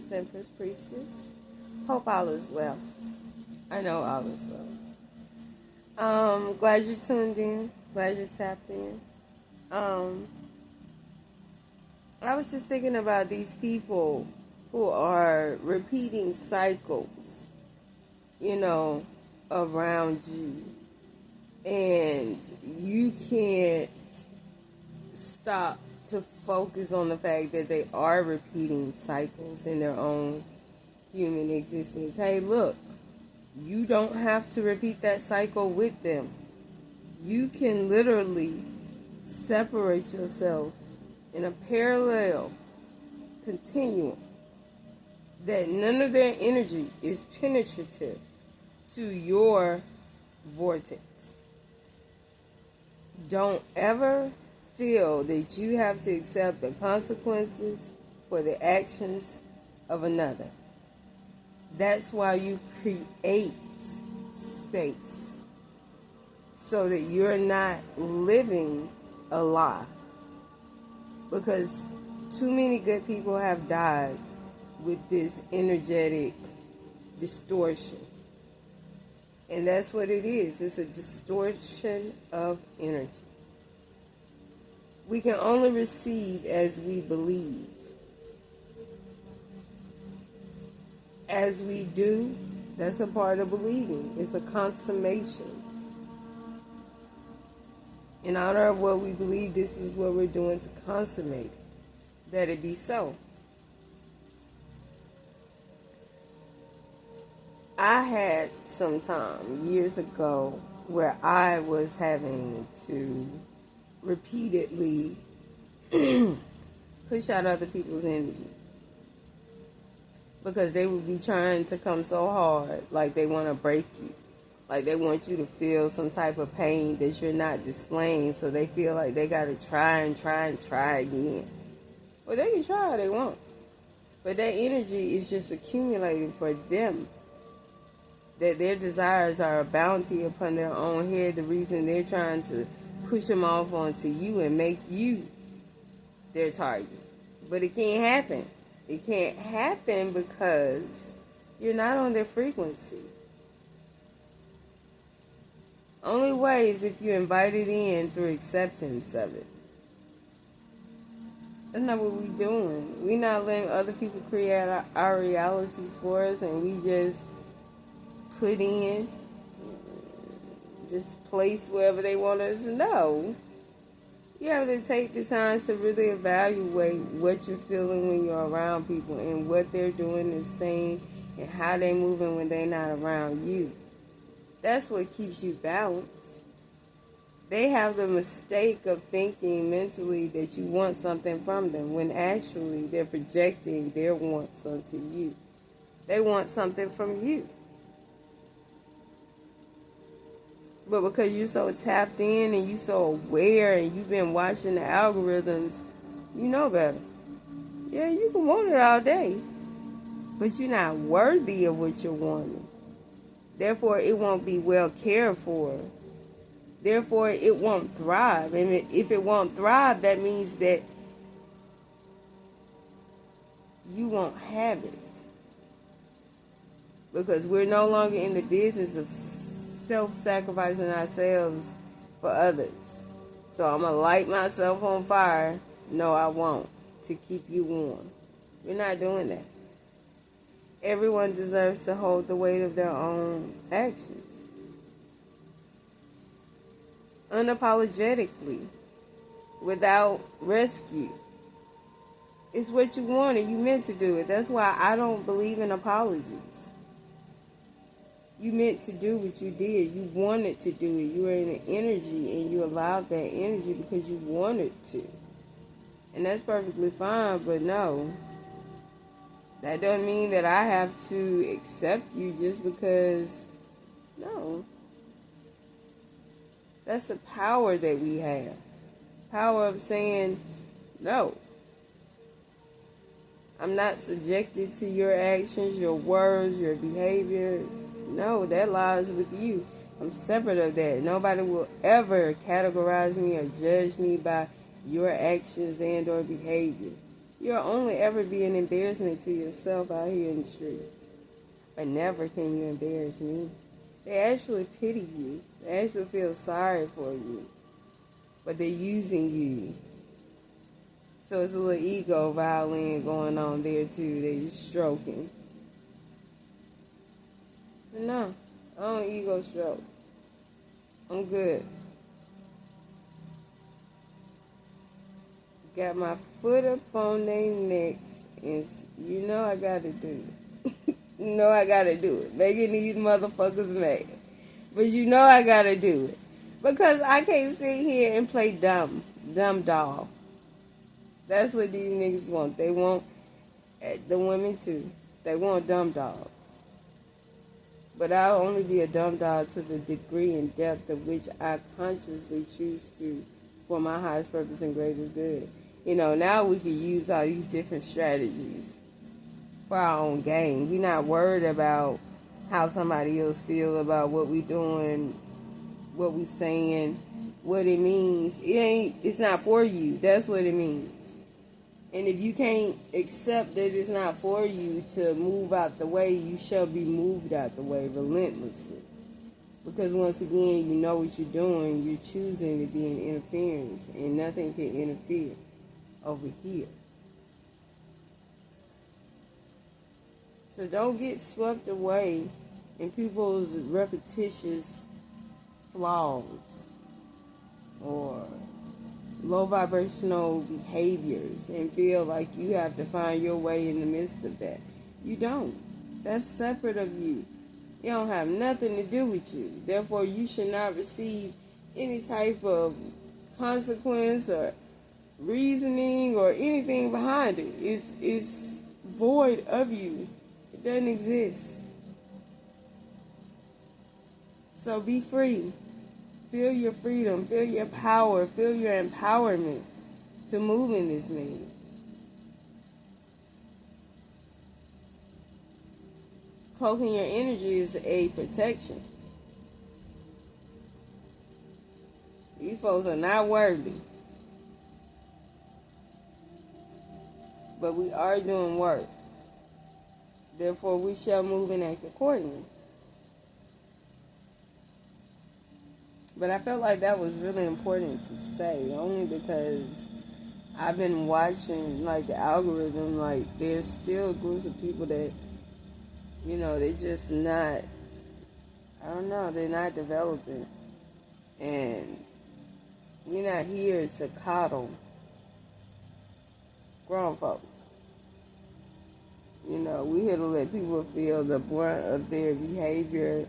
Priestess, Empress Priestess. Hope all is well. I know all is well. Glad you tuned in. Glad you tapped in. I was just thinking about these people who are repeating cycles, around you. And you can't stop to focus on the fact that they are repeating cycles in their own human existence. Hey, look, you don't have to repeat that cycle with them. You can literally separate yourself in a parallel continuum that none of their energy is penetrative to your vortex. Don't ever feel that you have to accept the consequences for the actions of another. That's why you create space, so that you're not living a lie. Because too many good people have died with this energetic distortion. And that's what it is. It's a distortion of energy. We can only receive as we believe. As we do, that's a part of believing. It's a consummation. In honor of what we believe, this is what we're doing to consummate it. That it be so. I had some time years ago where I was having to repeatedly push out other people's energy, because they would be trying to come so hard, like they want to break you, like they want you to feel some type of pain that you're not displaying, so they feel like they got to try again. Well, they can try all they want, but that energy is just accumulating for them. That their desires are a bounty upon their own head. The reason they're trying to push them off onto you and make you their target. But it can't happen. It can't happen because you're not on their frequency. Only way is if you invite it in through acceptance of it. That's not what we're doing. We're not letting other people create our realities for us, and we just put in, just place wherever they want us to know. You have to take the time to really evaluate what you're feeling when you're around people, and what they're doing and saying, and how they're moving when they're not around you. That's what keeps you balanced. They have the mistake of thinking mentally that you want something from them, when actually they're projecting their wants onto you. They want something from you. But because you're so tapped in and you're so aware and you've been watching the algorithms, you know better. Yeah, you can want it all day, but you're not worthy of what you're wanting. Therefore, it won't be well cared for. Therefore, it won't thrive. And if it won't thrive, that means that you won't have it. Because we're no longer in the business of self-sacrificing ourselves for others. So I'm going to light myself on fire. No, I won't. To keep you warm. We're not doing that. Everyone deserves to hold the weight of their own actions. Unapologetically. Without rescue. It's what you wanted. You meant to do it. That's why I don't believe in apologies. You meant to do what you did. You wanted to do it. You were in an energy, and you allowed that energy because you wanted to. And that's perfectly fine, but no. That doesn't mean that I have to accept you just because. No. That's the power that we have. Power of saying no. I'm not subjected to your actions, your words, your behavior. No, that lies with you. I'm separate of that. Nobody will ever categorize me or judge me by your actions and or behavior. You'll only ever be an embarrassment to yourself out here in the streets. But never can you embarrass me. They actually pity you. They actually feel sorry for you. But they're using you. So it's a little ego violin going on there too. They're just stroking. But no, I don't ego stroke. I'm good. Got my foot up on their necks, and you know I gotta do it. You know I gotta do it. Making these motherfuckers mad. But you know I gotta do it. Because I can't sit here and play dumb doll. That's what these niggas want. They want the women too. They want dumb dolls. But I'll only be a dumb doll to the degree and depth of which I consciously choose to for my highest purpose and greatest good. You know, now we can use all these different strategies for our own gain. We're not worried about how somebody else feel about what we doing, what we saying, what it means. It's not for you. That's what it means. And if you can't accept that it's not for you to move out the way, you shall be moved out the way relentlessly. Because once again, you know what you're doing. You're choosing to be an interference, and nothing can interfere over here. So don't get swept away in people's repetitious flaws or low vibrational behaviors and feel like you have to find your way in the midst of that. You don't. That's separate of you. It don't have nothing to do with you. Therefore, you should not receive any type of consequence or reasoning or anything behind it. It's void of you. It doesn't exist. So be free. Feel your freedom. Feel your power. Feel your empowerment to move in this lane. Cloaking your energy is a protection. These folks are not worthy. But we are doing work. Therefore, we shall move and act accordingly. But I felt like that was really important to say, only because I've been watching, like, the algorithm, like, there's still groups of people that, you know, they're just not, I don't know, they're not developing. And we're not here to coddle grown folks. You know, we're here to let people feel the brunt of their behavior,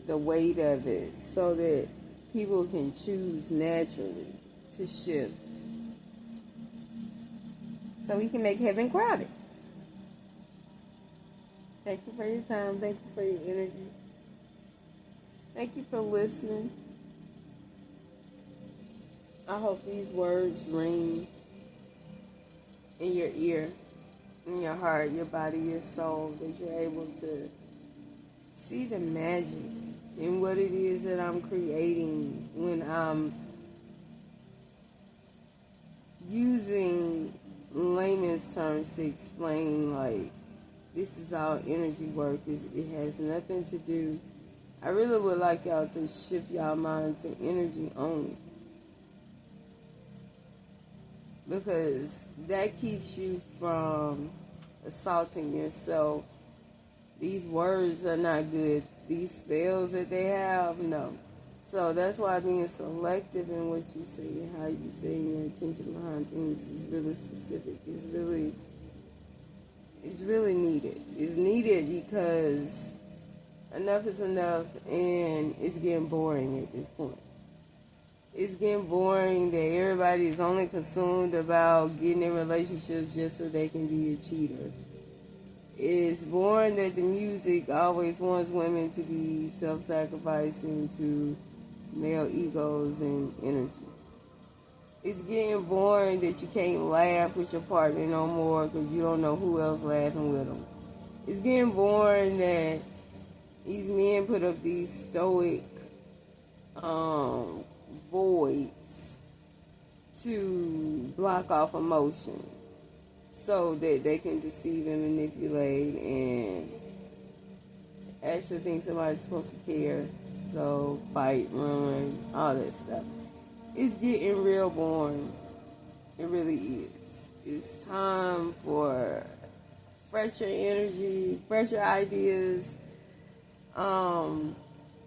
the weight of it, so that people can choose naturally to shift. So we can make heaven crowded. Thank you for your time. Thank you for your energy. Thank you for listening. I hope these words ring in your ear, in your heart, your body, your soul, that you're able to see the magic in what it is that I'm creating when I'm using layman's terms to explain, like, this is all energy work. It has nothing to do. I really would like y'all to shift y'all mind to energy only. Because that keeps you from assaulting yourself. These words are not good. These spells that they have, no. So that's why being selective in what you say and how you say your intention behind things is really specific. It's really needed. It's needed because enough is enough, and it's getting boring at this point. It's getting boring that everybody is only consumed about getting in relationships just so they can be a cheater. It's boring that the music always wants women to be self-sacrificing to male egos and energy. It's getting boring that you can't laugh with your partner no more because you don't know who else laughing with them. It's getting boring that these men put up these stoic voids to block off emotion. so that they can deceive and manipulate and actually think somebody's supposed to care. So fight, run, all that stuff. It's getting real boring. It really is. It's time for fresher energy, fresher ideas.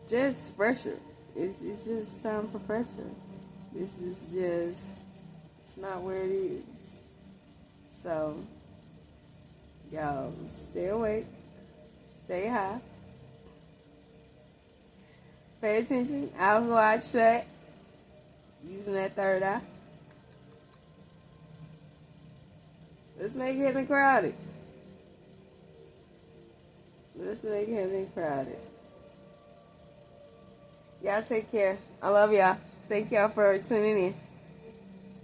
Just fresher. It's just time for fresher. This is just, it's not where it is. So, y'all, stay awake, stay high, pay attention, eyes wide shut, using that third eye. Let's make heaven crowded. Let's make heaven crowded. Y'all take care. I love y'all. Thank y'all for tuning in.